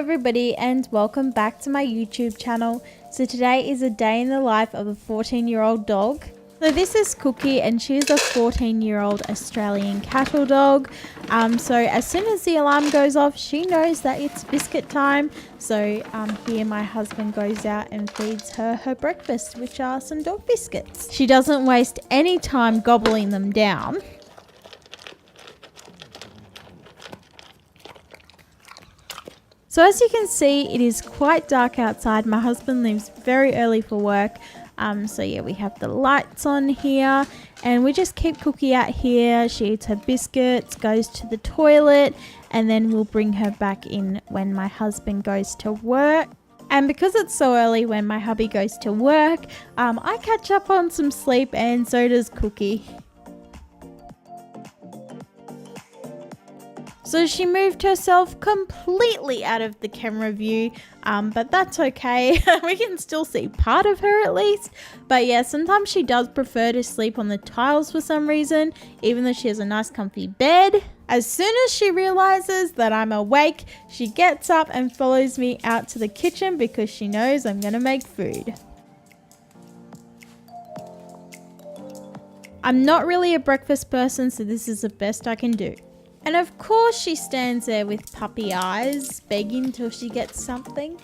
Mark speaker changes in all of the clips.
Speaker 1: everybody and welcome back to my YouTube channel. So today is a day in the life of a 14-year-old dog. So this is Cookie and she's a 14-year-old Australian cattle dog. So as soon as the alarm goes off, she knows that it's biscuit time. So here my husband goes out and feeds her breakfast, which are some dog biscuits. She doesn't waste any time gobbling them down. So as you can see, it is quite dark outside. My husband leaves very early for work. So yeah, we have the lights on here and we just keep Cookie out here. She eats her biscuits, goes to the toilet, and then we'll bring her back in when my husband goes to work. And because it's so early when my hubby goes to work, I catch up on some sleep and so does Cookie. So she moved herself completely out of the camera view, but that's okay. We can still see part of her at least. But yeah, sometimes she does prefer to sleep on the tiles for some reason, even though she has a nice comfy bed. As soon as she realizes that I'm awake, she gets up and follows me out to the kitchen because she knows I'm gonna make food. I'm not really a breakfast person, so this is the best I can do. And of course she stands there with puppy eyes, begging till she gets something.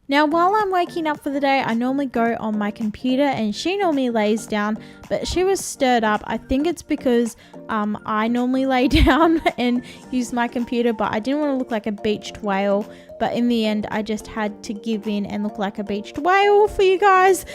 Speaker 1: Now while I'm waking up for the day, I normally go on my computer and she normally lays down, but she was stirred up. I think it's because I normally lay down and use my computer, but I didn't want to look like a beached whale. But in the end, I just had to give in and look like a beached whale for you guys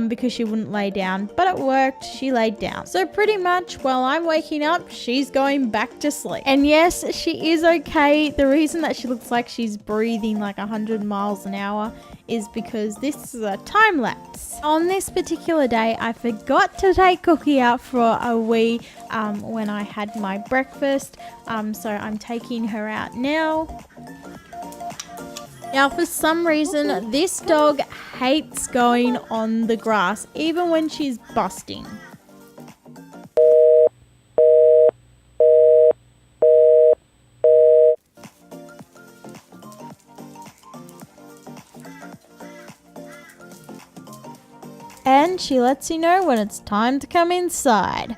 Speaker 1: because she wouldn't lay down. But it worked. She laid down. So pretty much while I'm waking up, she's going back to sleep. And yes, she is okay. The reason that she looks like she's breathing like 100 miles an hour is because this is a time lapse. On this particular day, I forgot to take Cookie out for a wee when I had my breakfast. So I'm taking her out now. Now for some reason, this dog hates going on the grass, even when she's busting. And she lets you know when it's time to come inside.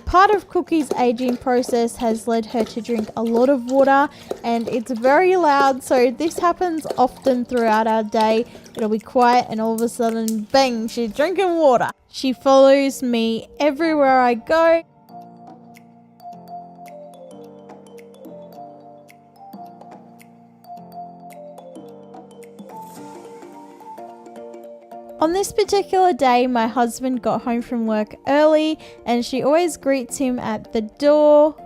Speaker 1: Part of Cookie's aging process has led her to drink a lot of water and it's very loud, so this happens often throughout our day. It'll be quiet and all of a sudden, bang, she's drinking water. She follows me everywhere I go. On this particular day, my husband got home from work early and she always greets him at the door.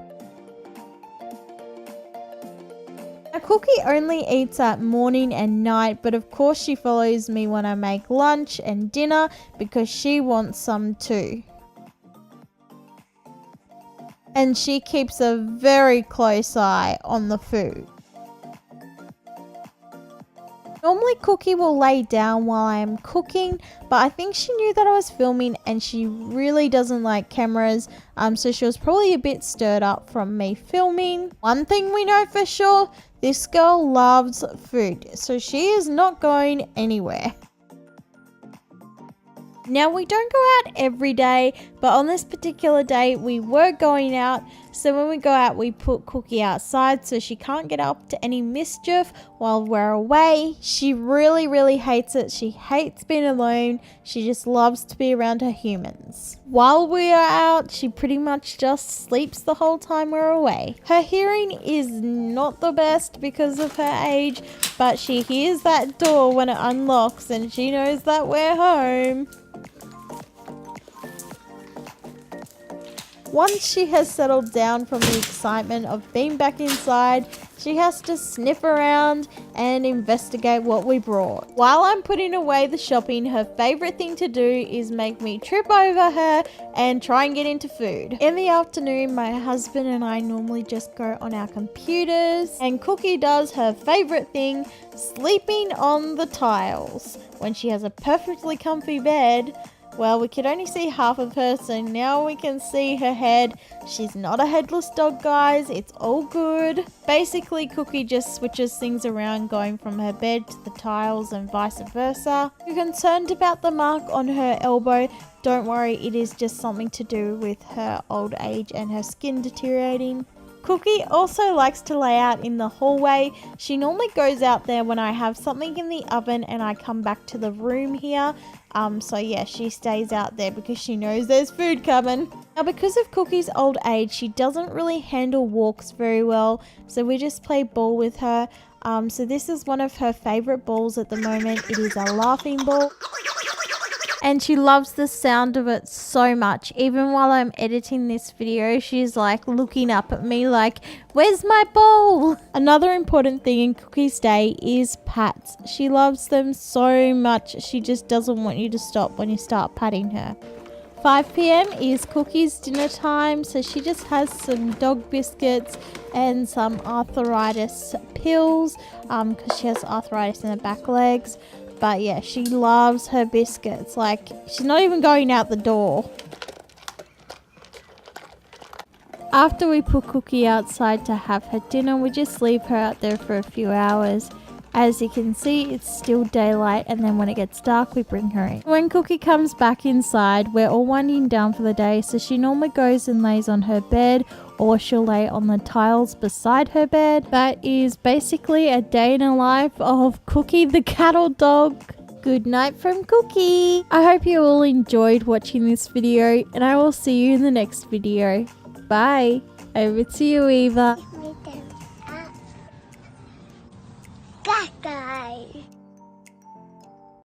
Speaker 1: Now, Cookie only eats at morning and night, but of course she follows me when I make lunch and dinner because she wants some too. And she keeps a very close eye on the food. Normally Cookie will lay down while I am cooking, but I think she knew that I was filming and she really doesn't like cameras, so she was probably a bit stirred up from me filming. One thing we know for sure, this girl loves food, so she is not going anywhere. Now we don't go out every day, but on this particular day we were going out. So when we go out, we put Cookie outside so she can't get up to any mischief while we're away. She really hates it. She hates being alone. She just loves to be around her humans. While we are out, she pretty much just sleeps the whole time we're away. Her hearing is not the best because of her age, but she hears that door when it unlocks and she knows that we're home. Once she has settled down from the excitement of being back inside, she has to sniff around and investigate what we brought. While I'm putting away the shopping, her favorite thing to do is make me trip over her and try and get into food. In the afternoon, my husband and I normally just go on our computers, and Cookie does her favorite thing, sleeping on the tiles. When she has a perfectly comfy bed, Well, we could only see half of her, so now we can see her head. She's not a headless dog, guys. It's all good. Basically, Cookie just switches things around, going from her bed to the tiles and vice versa. If you're concerned about the mark on her elbow, don't worry, it is just something to do with her old age and her skin deteriorating. Cookie also likes to lay out in the hallway. She normally goes out there when I have something in the oven and I come back to the room here. So yeah, she stays out there because she knows there's food coming. Now, because of Cookie's old age, she doesn't really handle walks very well, so we just play ball with her. So this is one of her favorite balls at the moment. It is a laughing ball. And she loves the sound of it so much. Even while I'm editing this video, she's like looking up at me like, where's my ball? Another important thing in Cookie's day is pats. She loves them so much. She just doesn't want you to stop when you start patting her. 5 p.m. is Cookie's dinner time, so she just has some dog biscuits and some arthritis pills because she has arthritis in her back legs. But yeah, she loves her biscuits. Like, she's not even going out the door. After we put Cookie outside to have her dinner, we just leave her out there for a few hours. As you can see, it's still daylight, and then when it gets dark, we bring her in. When Cookie comes back inside, we're all winding down for the day, so she normally goes and lays on her bed, or she'll lay on the tiles beside her bed. That is basically a day in the life of Cookie the cattle dog. Good night from Cookie. I hope you all enjoyed watching this video, and I will see you in the next video. Bye. Over to you, Eva.